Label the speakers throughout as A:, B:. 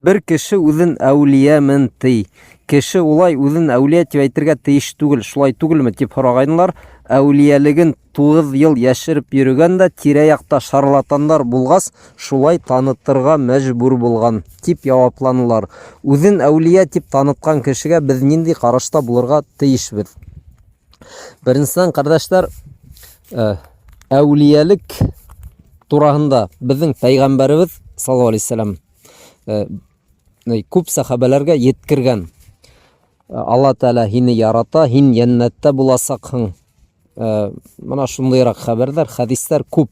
A: Бер кеше үзен әүлиямын тый. Кеше улай үзен әүлия дип әйтергә тиеш түгел, шулай түгелме дип һорагайнылар. Әүлиялыгын 9 ел яшереп йөргән дә тирә-якта шарлатандар булгас, шулай танытырга мәҗбүр булган дип җавапланылар. Үзен әүлия дип таныткан кешегә без нинди карашта булырга тиешбез? Беренчедән, кардәшләр, әүлиялык турасында безнең пәйгамбәрбез саллаллаһу алейһи вассалам күп сахабаларга yetkirгән. Алла Тәала һине ярата, һин җәннәттә буласакһың. Мына шундыйрак хәбәрләр, хәдисләр күп.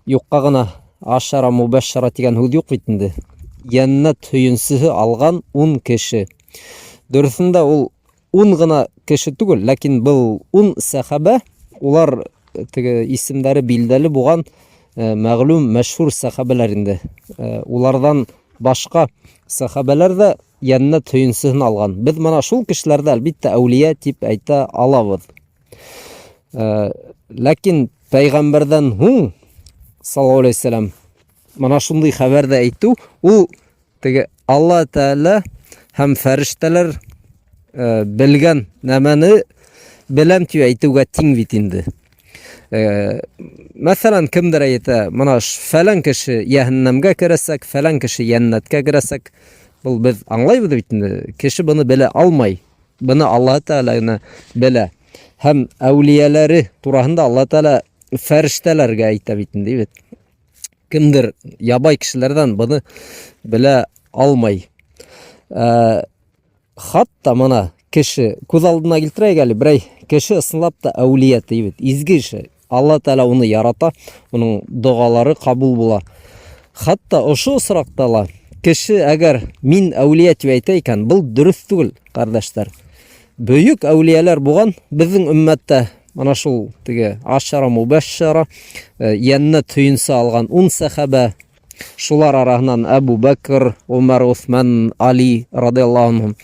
A: Юкка гына ашара мубашшара дигән һүз юк бит инде. Җәннәт һөенсеһе алган 10 кеше. Дөресендә ул 10 гына кеше түгел, ләкин бу 10 сахаба, улар теге исемләре билдәле булган мәгълүм, мәшһүр сахабалар инде. Улардан башка сахабалар да җәннәт һөенсеһен алган. Без мана шул кешеләрдә әлбиттә әүлия дип әйтә алабыз. Ләкин пәйгамбәрдән һуң саллаллаһу алейһи вассалам мана шундый хәбәрдә әйтү, ул теге Алла Тәала һәм фәрештәләр белгән нәмәне беләм дип әйтүгә тиң бит инде. Мәсәлән, кемдер әйтә, мана фәлән кеше җәһәннәмгә керәсәк, фәлән кеше җәннәткә керәсәк, бу без аңлайбыз бит инде. Кеше буны белә алмай. Буны Алла Тәала генә белә. Һәм әүлияләре турасында Алла Тәала фәрештәләргә әйтә бит инде. Кемдер ябай кешеләрдән буны белә алмай. Хатта мана кеше күз алдына килтерәйек әле, берәй кеше ысынлап та әүлия тибет, изге кеше. Алла Тәала уны ярата, уның дугалары кабул була. Хатта ошо осракта ла кеше әгәр мин әүлия дип әйтә икән, бу дөрес түгел, кардәшләр. Бөек әүлияләр булган безнең уммәттә, мана шул теге ашара мубашшара, җәннәт һөенсе алган 10 сахаба, шулар арасыннан Әбу Бәкр, Умар, Усман, Али радиллаһу анһум.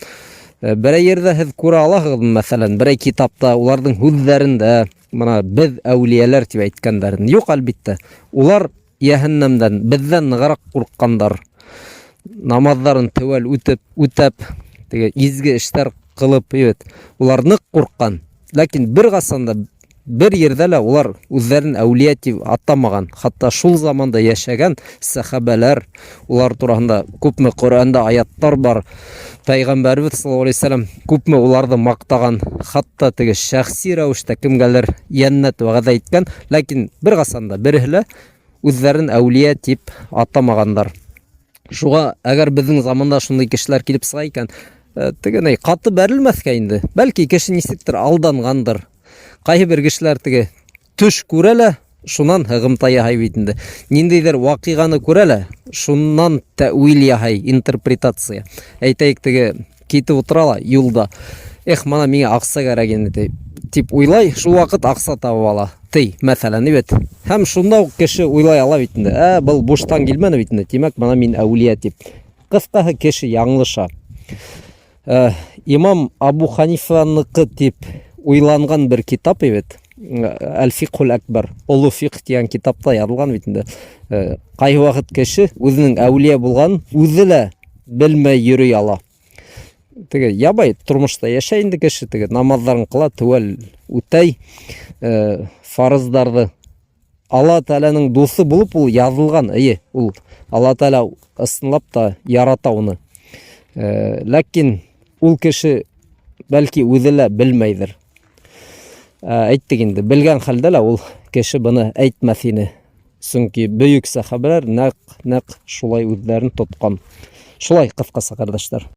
A: Берәй yerдә һез күрә аласызмы, мәсәлән, берәй китапта уларның һүзләрендә мана без әүлияләр дип әйткәннәрен? Юк, әлбиттә. Улар җәһәннәмдән бездән ныграк курыккандар. Намазларын тәвәл үтәп, теге изге эшләр кылып, улар нык курыккан. Ләкин бер гасанда бер yerдә лә улар үзләрен әүлия дип атамаган. Хатта шул заманда яшәгән сахабалар, улар турасында күпме Коръәндә аяттар бар. Пәйгамбәрбез саллаллаһу алейһи вассалам күпме уларны мактаган, хатта теге шәхси рәвештә кемгәлер җәннәт вәгъдә иткән, ләкин бер гасанда берһелә үзләрен әүлия дип атамагандар. Шуга әгәр безнең заманда шундый кешеләр килеп сыга икән, теге каты бәрелмәскә инде. Бәлки кеше нисектер алдангандыр. Кайбер бер кешеләр теге төш күрәләр, шуннан һыгымта яһай бит инде. Ниндидер вакыйганы күрәләр, шуннан тәвил яһай, интерпретация. Әйтәйек, теге китеп утыралар юлда. Мана миңа акса кирәк инде дип уйлай, шул вакыт акса табып ала. Мәсәлән, һәм шунда ук кеше уйлай ала бит инде. Бу буштан килмәде бит инде. Димәк, мана мин әүлия дип. Кыскаһы, кеше яңлыша. Имам Абу Ханифаныкы дип уйланган бер китап бит. Әл-Фикхул Акбар, Улы фикх дигән китапта язылган бит инде. Кайһы вакыт кеше үзенең әүлия булган үзе лә белмәй йөри ала. Теге ябай тормышта яшәй инде кеше, теге намазларын кыла, тәвәл үтәй, фарыздарды. Алла Тәаланың дусы булып ул язылган. Ул Алла Тәала ысынлап та ярата уны. Ләкин ул кеше бәлки үзе лә белмәйдер. Әйттек инде, белгән хәлдә лә ул кеше буны әйтмәс ине. Чөнки бөек сахабалар нәкъ шулай үзләрен тоткан. Шулай, кыскасы, кардәшләр.